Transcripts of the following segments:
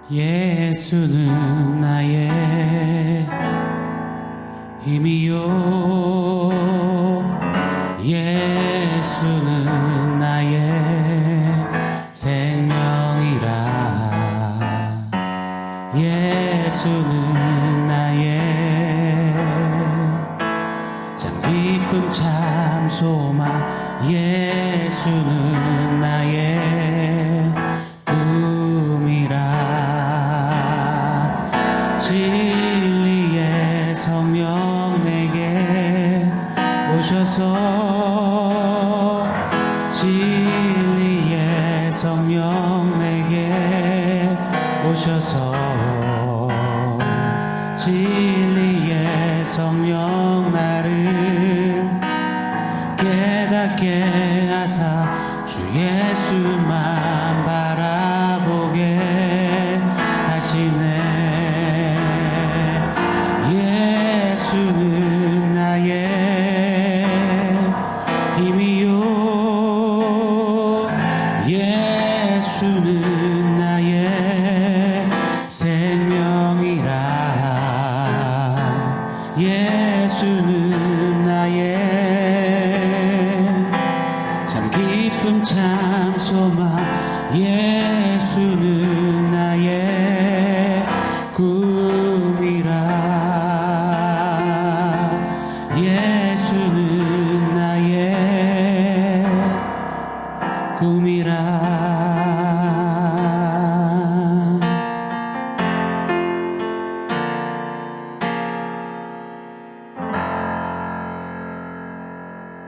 예수는 나의 힘이요, 예수는 나의 생명이라. 예수는 나의 참 기쁨 참 소망. 예수는 나의 꿈이라. 진리의 성령 내게 오셔서, 진리의 성령 내게 오셔서, 진리의 성령 나를 깨닫게 하사 주 예수만 바라보게 하시네. 예수는 나의 힘이요, 예수는 나의 생명이라. 예수는 나의 참 기쁨 참 소망. 예수는 나의 꿈이라. 예수는 나의 꿈이라.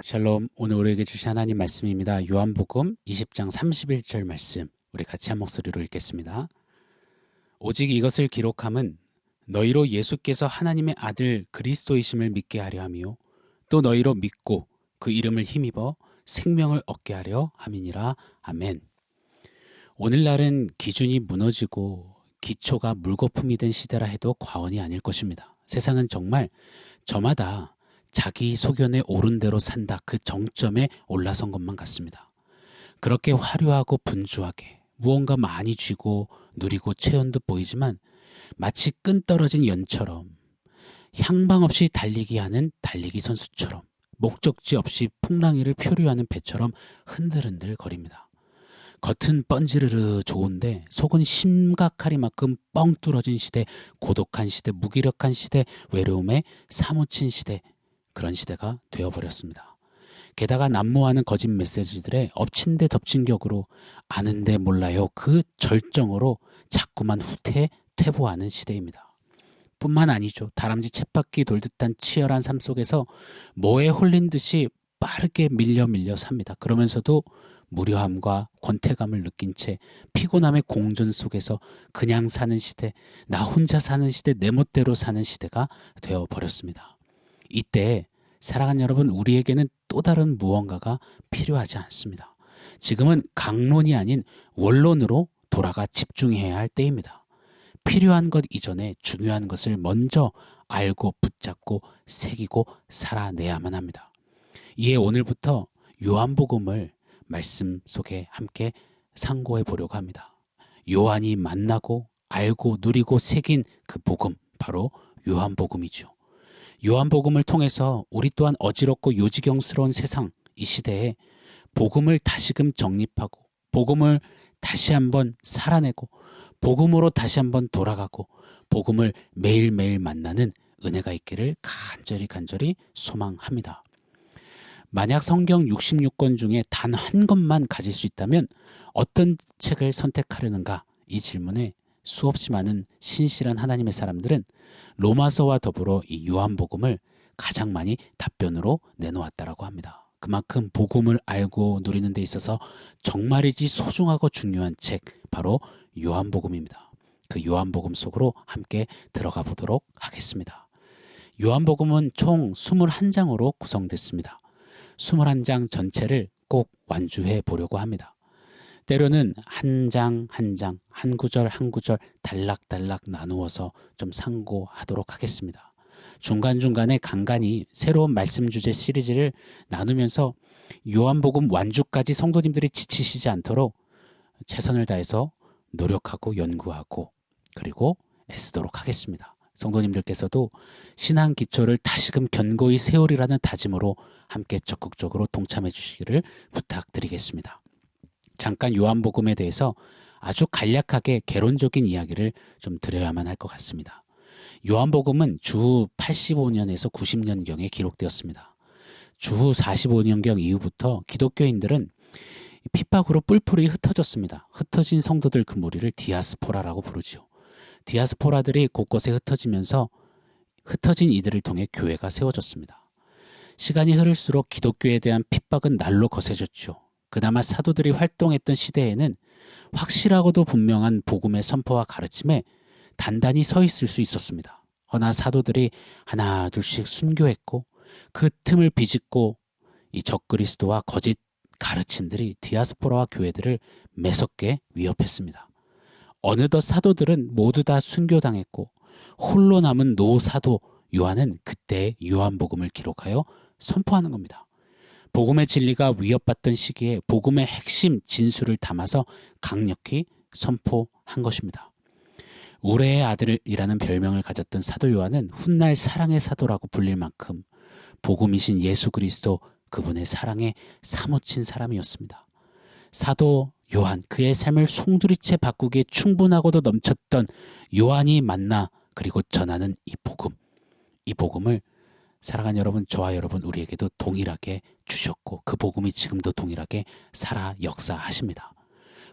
샬롬, 오늘 우리에게 주신 하나님 말씀입니다. 요한복음 20장 31절 말씀, 우리 같이 한 목소리로 읽겠습니다. 오직 이것을 기록함은 너희로 예수께서 하나님의 아들 그리스도이심을 믿게 하려 함이요, 또 너희로 믿고 그 이름을 힘입어 생명을 얻게 하려 함이니라. 아멘. 오늘날은 기준이 무너지고 기초가 물거품이 된 시대라 해도 과언이 아닐 것입니다. 세상은 정말 저마다 자기 소견에 옳은 대로 산다, 그 정점에 올라선 것만 같습니다. 그렇게 화려하고 분주하게 무언가 많이 쥐고 누리고 채운 듯 보이지만 마치 끈 떨어진 연처럼, 향방 없이 달리기 하는 달리기 선수처럼, 목적지 없이 풍랑이를 표류하는 배처럼 흔들흔들 거립니다. 겉은 뻔지르르 좋은데 속은 심각하리만큼 뻥 뚫어진 시대, 고독한 시대, 무기력한 시대, 외로움에 사무친 시대, 그런 시대가 되어버렸습니다. 게다가 난무하는 거짓 메시지들의 엎친 데 덮친 격으로 아는데 몰라요, 그 절정으로 자꾸만 후퇴 퇴보하는 시대입니다. 뿐만 아니죠. 다람쥐 쳇바퀴 돌 듯한 치열한 삶 속에서 뭐에 홀린 듯이 빠르게 밀려 삽니다. 그러면서도 무료함과 권태감을 느낀 채 피곤함의 공존 속에서 그냥 사는 시대, 나 혼자 사는 시대, 내 멋대로 사는 시대가 되어버렸습니다. 이때 사랑하는 여러분, 우리에게는 또 다른 무언가가 필요하지 않습니다. 지금은 강론이 아닌 원론으로 돌아가 집중해야 할 때입니다. 필요한 것 이전에 중요한 것을 먼저 알고 붙잡고 새기고 살아내야만 합니다. 이에 오늘부터 요한복음을 말씀 속에 함께 상고해 보려고 합니다. 요한이 만나고 알고 누리고 새긴 그 복음, 바로 요한복음이죠. 요한복음을 통해서 우리 또한 어지럽고 요지경스러운 세상, 이 시대에 복음을 다시금 정립하고 복음을 다시 한번 살아내고 복음으로 다시 한번 돌아가고 복음을 매일매일 만나는 은혜가 있기를 간절히 소망합니다. 만약 성경 66권 중에 단 한 권만 가질 수 있다면 어떤 책을 선택하려는가? 이 질문에 수없이 많은 신실한 하나님의 사람들은 로마서와 더불어 이 요한복음을 가장 많이 답변으로 내놓았다라고 합니다. 그만큼 복음을 알고 누리는 데 있어서 정말이지 소중하고 중요한 책, 바로 요한복음입니다. 그 요한복음 속으로 함께 들어가 보도록 하겠습니다. 요한복음은 총 21장으로 구성됐습니다. 21장 전체를 꼭 완주해 보려고 합니다. 때로는 한 장 한 장, 한 구절 한 구절 단락단락 나누어서 좀 상고하도록 하겠습니다. 중간중간에 간간히 새로운 말씀 주제 시리즈를 나누면서 요한복음 완주까지 성도님들이 지치시지 않도록 최선을 다해서 노력하고 연구하고 그리고 애쓰도록 하겠습니다. 성도님들께서도 신앙 기초를 다시금 견고히 세우리라는 다짐으로 함께 적극적으로 동참해 주시기를 부탁드리겠습니다. 잠깐 요한복음에 대해서 아주 간략하게 개론적인 이야기를 좀 드려야만 할 것 같습니다. 요한복음은 주후 85년에서 90년경에 기록되었습니다. 주후 45년경 이후부터 기독교인들은 핍박으로 뿔뿔이 흩어졌습니다. 흩어진 성도들 그 무리를 디아스포라라고 부르죠. 디아스포라들이 곳곳에 흩어지면서 흩어진 이들을 통해 교회가 세워졌습니다. 시간이 흐를수록 기독교에 대한 핍박은 날로 거세졌죠. 그나마 사도들이 활동했던 시대에는 확실하고도 분명한 복음의 선포와 가르침에 단단히 서 있을 수 있었습니다. 허나 사도들이 하나 둘씩 순교했고 그 틈을 비집고 이 적그리스도와 거짓 가르침들이 디아스포라와 교회들을 매섭게 위협했습니다. 어느덧 사도들은 모두 다 순교당했고 홀로 남은 노사도 요한은 그때 요한복음을 기록하여 선포하는 겁니다. 복음의 진리가 위협받던 시기에 복음의 핵심 진수를 담아서 강력히 선포한 것입니다. 우레의 아들이라는 별명을 가졌던 사도 요한은 훗날 사랑의 사도라고 불릴 만큼 복음이신 예수 그리스도 그분의 사랑에 사무친 사람이었습니다. 사도 요한, 그의 삶을 송두리째 바꾸기에 충분하고도 넘쳤던 요한이 만나 그리고 전하는 이 복음을 사랑하는 여러분, 저와 여러분 우리에게도 동일하게 주셨고 그 복음이 지금도 동일하게 살아 역사하십니다.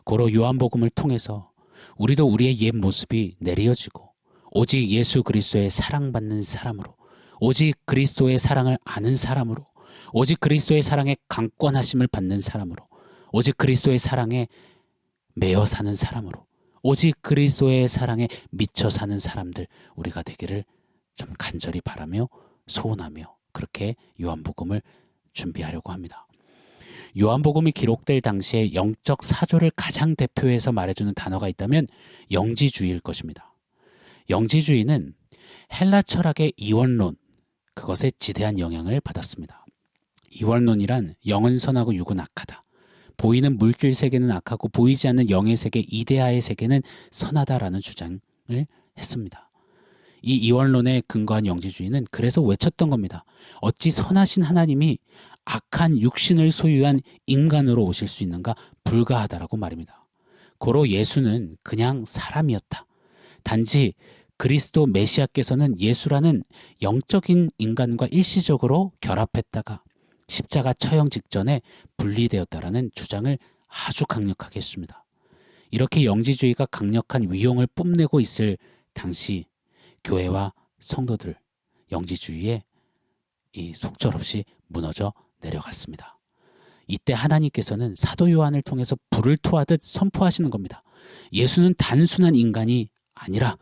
고로 요한복음을 통해서 우리도 우리의 옛 모습이 내려지고 오직 예수 그리스도의 사랑받는 사람으로, 오직 그리스도의 사랑을 아는 사람으로, 오직 그리스도의 사랑에 강권하심을 받는 사람으로, 오직 그리스도의 사랑에 매여 사는 사람으로, 오직 그리스도의 사랑에 미쳐 사는 사람들 우리가 되기를 좀 간절히 바라며 소원하며 그렇게 요한복음을 준비하려고 합니다. 요한복음이 기록될 당시에 영적 사조를 가장 대표해서 말해주는 단어가 있다면 영지주의일 것입니다. 영지주의는 헬라 철학의 이원론, 그것에 지대한 영향을 받았습니다. 이원론이란 영은 선하고 육은 악하다. 보이는 물질 세계는 악하고 보이지 않는 영의 세계, 이데아의 세계는 선하다라는 주장을 했습니다. 이 이원론에 근거한 영지주의는 그래서 외쳤던 겁니다. 어찌 선하신 하나님이 악한 육신을 소유한 인간으로 오실 수 있는가? 불가하다라고 말입니다. 고로 예수는 그냥 사람이었다. 단지 그리스도 메시아께서는 예수라는 영적인 인간과 일시적으로 결합했다가 십자가 처형 직전에 분리되었다라는 주장을 아주 강력하게 했습니다. 이렇게 영지주의가 강력한 위용을 뽐내고 있을 당시 교회와 성도들 영지주의에 속절없이 무너져 내려갔습니다. 이때 하나님께서는 사도 요한을 통해서 불을 토하듯 선포하시는 겁니다. 예수는 단순한 인간이 아니라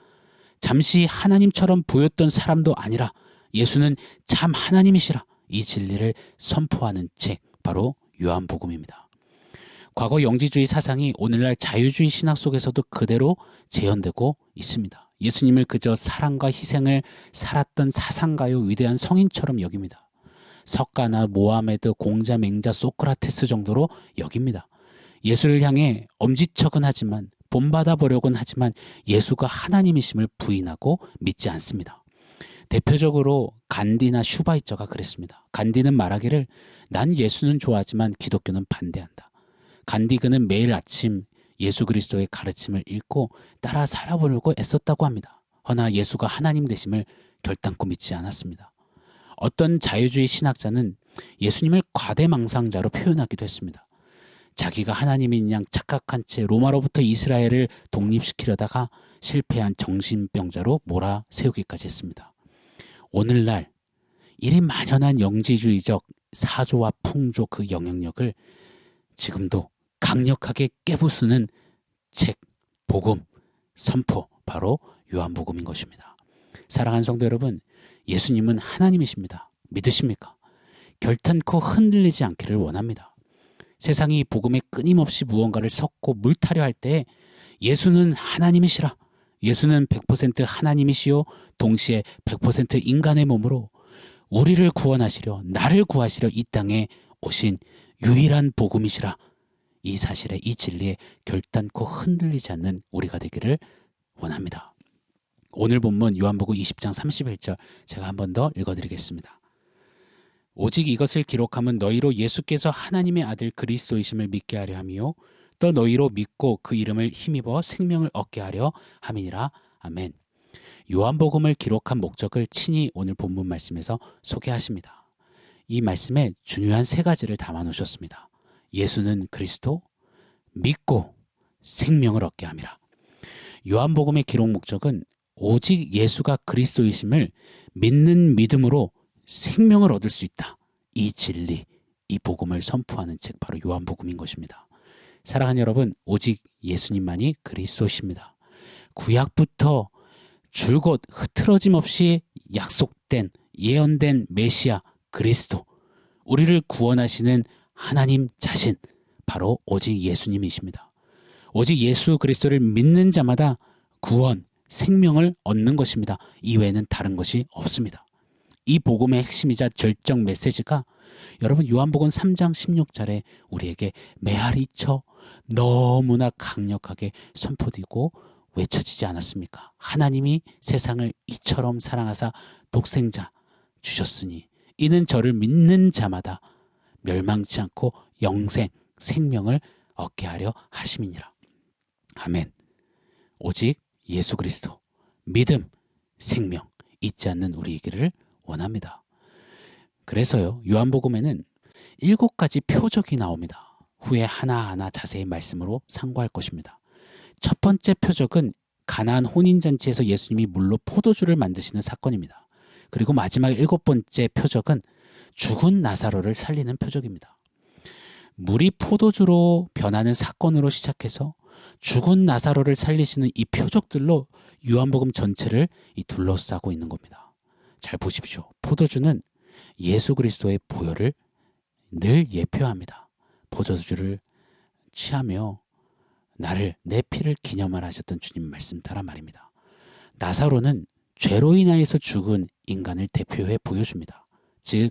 잠시 하나님처럼 보였던 사람도 아니라 예수는 참 하나님이시라, 이 진리를 선포하는 책, 바로 요한복음입니다. 과거 영지주의 사상이 오늘날 자유주의 신학 속에서도 그대로 재현되고 있습니다. 예수님을 그저 사랑과 희생을 살았던 사상가요 위대한 성인처럼 여깁니다. 석가나 모하메드, 공자, 맹자, 소크라테스 정도로 여깁니다. 예수를 향해 엄지척은 하지만 본받아 보려고는 하지만 예수가 하나님이심을 부인하고 믿지 않습니다. 대표적으로 간디나 슈바이처가 그랬습니다. 간디는 말하기를 난 예수는 좋아하지만 기독교는 반대한다. 간디 그는 매일 아침 예수 그리스도의 가르침을 읽고 따라 살아보려고 애썼다고 합니다. 허나 예수가 하나님 되심을 결단코 믿지 않았습니다. 어떤 자유주의 신학자는 예수님을 과대망상자로 표현하기도 했습니다. 자기가 하나님인 양 착각한 채 로마로부터 이스라엘을 독립시키려다가 실패한 정신병자로 몰아세우기까지 했습니다. 오늘날 이리 만연한 영지주의적 사조와 풍조 그 영향력을 지금도 강력하게 깨부수는 책, 복음, 선포, 바로 요한복음인 것입니다. 사랑하는 성도 여러분, 예수님은 하나님이십니다. 믿으십니까? 결탄코 흔들리지 않기를 원합니다. 세상이 복음에 끊임없이 무언가를 섞고 물타려 할 때 예수는 하나님이시라, 예수는 100% 하나님이시요 동시에 100% 인간의 몸으로 우리를 구원하시려, 나를 구하시려 이 땅에 오신 유일한 복음이시라, 이 사실에, 이 진리에 결단코 흔들리지 않는 우리가 되기를 원합니다. 오늘 본문 요한복음 20장 31절 제가 한 번 더 읽어드리겠습니다. 오직 이것을 기록함은 너희로 예수께서 하나님의 아들 그리스도이심을 믿게 하려 함이요 또 너희로 믿고 그 이름을 힘입어 생명을 얻게 하려 함이니라. 아멘. 요한복음을 기록한 목적을 친히 오늘 본문 말씀에서 소개하십니다. 이 말씀에 중요한 세 가지를 담아 놓으셨습니다. 예수는 그리스도, 믿고 생명을 얻게 함이라. 요한복음의 기록 목적은 오직 예수가 그리스도이심을 믿는 믿음으로 생명을 얻을 수 있다. 이 진리, 이 복음을 선포하는 책 바로 요한복음인 것입니다. 사랑하는 여러분, 오직 예수님만이 그리스도십니다. 구약부터 줄곧 흐트러짐 없이 약속된 예언된 메시아 그리스도, 우리를 구원하시는 하나님 자신, 바로 오직 예수님이십니다. 오직 예수 그리스도를 믿는 자마다 구원, 생명을 얻는 것입니다. 이외에는 다른 것이 없습니다. 이 복음의 핵심이자 절정 메시지가 여러분 요한복음 3장 16절에 우리에게 메아리쳐 너무나 강력하게 선포되고 외쳐지지 않았습니까? 하나님이 세상을 이처럼 사랑하사 독생자 주셨으니 이는 저를 믿는 자마다 멸망치 않고 영생, 생명을 얻게 하려 하심이니라. 아멘. 오직 예수 그리스도, 믿음, 생명 잊지 않는 우리이기를 원합니다. 그래서요, 요한복음에는 7가지 표적이 나옵니다. 후에 하나하나 자세히 말씀으로 상고할 것입니다. 첫 번째 표적은 가나안 혼인잔치에서 예수님이 물로 포도주를 만드시는 사건입니다. 그리고 마지막 7번째 표적은 죽은 나사로를 살리는 표적입니다. 물이 포도주로 변하는 사건으로 시작해서 죽은 나사로를 살리시는 이 표적들로 요한복음 전체를 둘러싸고 있는 겁니다. 잘 보십시오. 포도주는 예수 그리스도의 보혈을 늘 예표합니다. 포도주를 취하며 나를 내 피를 기념하라 하셨던 주님 말씀 따라 말입니다. 나사로는 죄로 인하여서 죽은 인간을 대표해 보여줍니다. 즉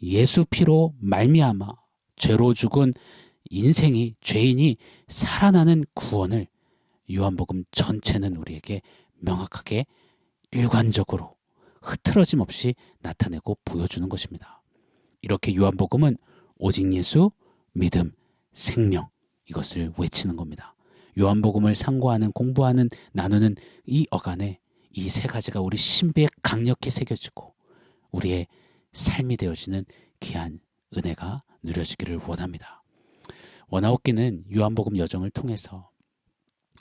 예수 피로 말미암아 죄로 죽은 인생이 죄인이 살아나는 구원을 요한복음 전체는 우리에게 명확하게 일관적으로 흐트러짐 없이 나타내고 보여주는 것입니다. 이렇게 요한복음은 오직 예수, 믿음, 생명 이것을 외치는 겁니다. 요한복음을 상고하는, 공부하는, 나누는 이 어간에 이 세 가지가 우리 신비에 강력히 새겨지고 우리의 삶이 되어지는 귀한 은혜가 누려지기를 원합니다. 원하옵기는 요한복음 여정을 통해서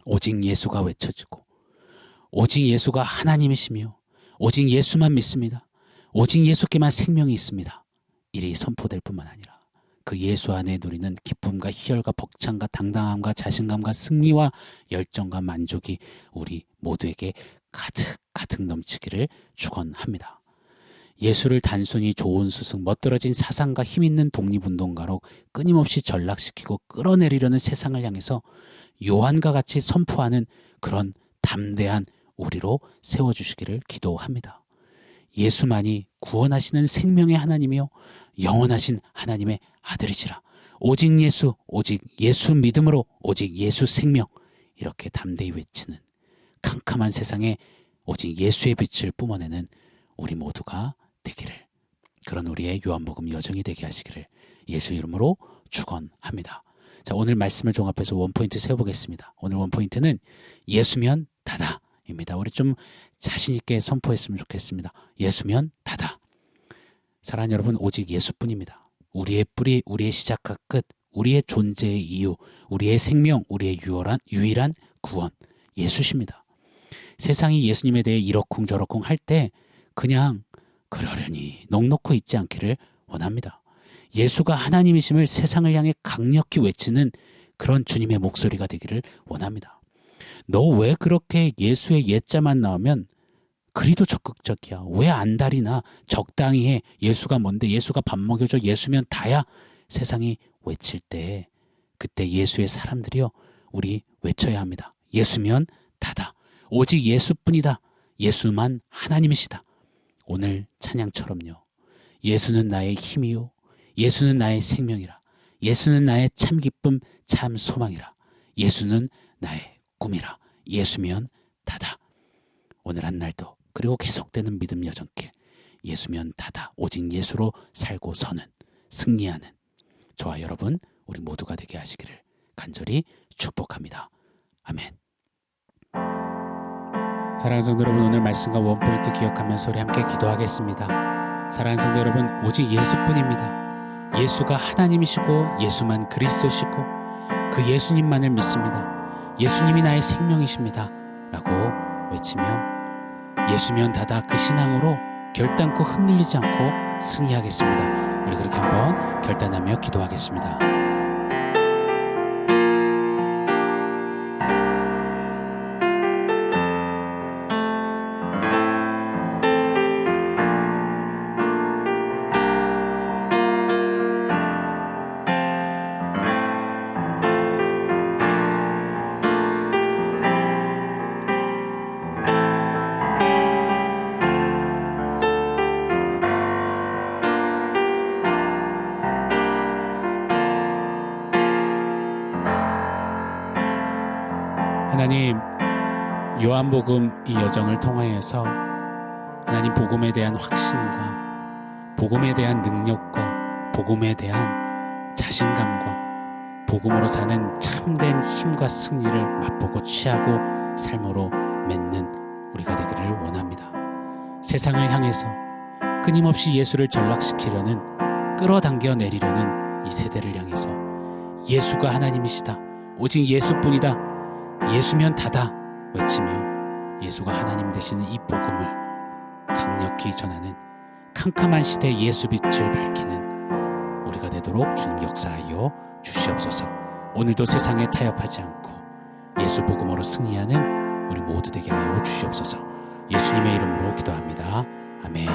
오직 예수가 외쳐지고 오직 예수가 하나님이시며 오직 예수만 믿습니다. 오직 예수께만 생명이 있습니다. 이리 선포될 뿐만 아니라 그 예수 안에 누리는 기쁨과 희열과 벅찬과 당당함과 자신감과 승리와 열정과 만족이 우리 모두에게 가득 넘치기를 축원합니다. 예수를 단순히 좋은 스승, 멋들어진 사상가, 힘있는 독립운동가로 끊임없이 전락시키고 끌어내리려는 세상을 향해서 요한과 같이 선포하는 그런 담대한 우리로 세워주시기를 기도합니다. 예수만이 구원하시는 생명의 하나님이요 영원하신 하나님의 아들이시라. 오직 예수 믿음으로 오직 예수 생명, 이렇게 담대히 외치는 캄캄한 세상에 오직 예수의 빛을 뿜어내는 우리 모두가 되기를, 그런 우리의 요한복음 여정이 되게 하시기를 예수 이름으로 축원합니다. 자, 오늘 말씀을 종합해서 원포인트 세워보겠습니다. 오늘 원포인트는 예수면 다다 입니다. 우리 좀 자신 있게 선포했으면 좋겠습니다. 예수면 다다. 사랑하는 여러분, 오직 예수뿐입니다. 우리의 뿌리, 우리의 시작과 끝, 우리의 존재의 이유, 우리의 생명, 우리의 유일한 구원, 예수십니다. 세상이 예수님에 대해 이러쿵저러쿵 할 때 그냥 그러려니 넋놓고 있지 않기를 원합니다. 예수가 하나님이심을 세상을 향해 강력히 외치는 그런 주님의 목소리가 되기를 원합니다. 너 왜 그렇게 예수의 예자만 나오면 그리도 적극적이야? 왜 안달이나? 적당히 해. 예수가 뭔데? 예수가 밥 먹여줘. 예수면 다야. 세상이 외칠 때 그때 예수의 사람들이요, 우리 외쳐야 합니다. 예수면 다다. 오직 예수뿐이다. 예수만 하나님이시다. 오늘 찬양처럼요. 예수는 나의 힘이요. 예수는 나의 생명이라. 예수는 나의 참 기쁨, 참 소망이라. 예수는 나의 꿈이라. 예수면 다다. 오늘 한 날도 그리고 계속되는 믿음 여정길, 예수면 다다. 오직 예수로 살고 서는, 승리하는 저와 여러분 우리 모두가 되게 하시기를 간절히 축복합니다. 아멘. 사랑하는 성도 여러분, 오늘 말씀과 원포인트 기억하면서 우리 함께 기도하겠습니다. 사랑하는 성도 여러분, 오직 예수뿐입니다. 예수가 하나님이시고 예수만 그리스도시고 그 예수님만을 믿습니다. 예수님이 나의 생명이십니다 라고 외치며 예수면 다다 그 신앙으로 결단코 흔들리지 않고 승리하겠습니다. 우리 그렇게 한번 결단하며 기도하겠습니다. 하나님, 요한복음 이 여정을 통하여서 하나님 복음에 대한 확신과 복음에 대한 능력과 복음에 대한 자신감과 복음으로 사는 참된 힘과 승리를 맛보고 취하고 삶으로 맺는 우리가 되기를 원합니다. 세상을 향해서 끊임없이 예수를 전락시키려는, 끌어당겨 내리려는 이 세대를 향해서 예수가 하나님이시다, 오직 예수뿐이다, 예수면 다다 외치며 예수가 하나님 되시는 이 복음을 강력히 전하는 캄캄한 시대 예수빛을 밝히는 우리가 되도록 주님 역사하여 주시옵소서. 오늘도 세상에 타협하지 않고 예수 복음으로 승리하는 우리 모두 되게 하여 주시옵소서. 예수님의 이름으로 기도합니다. 아멘.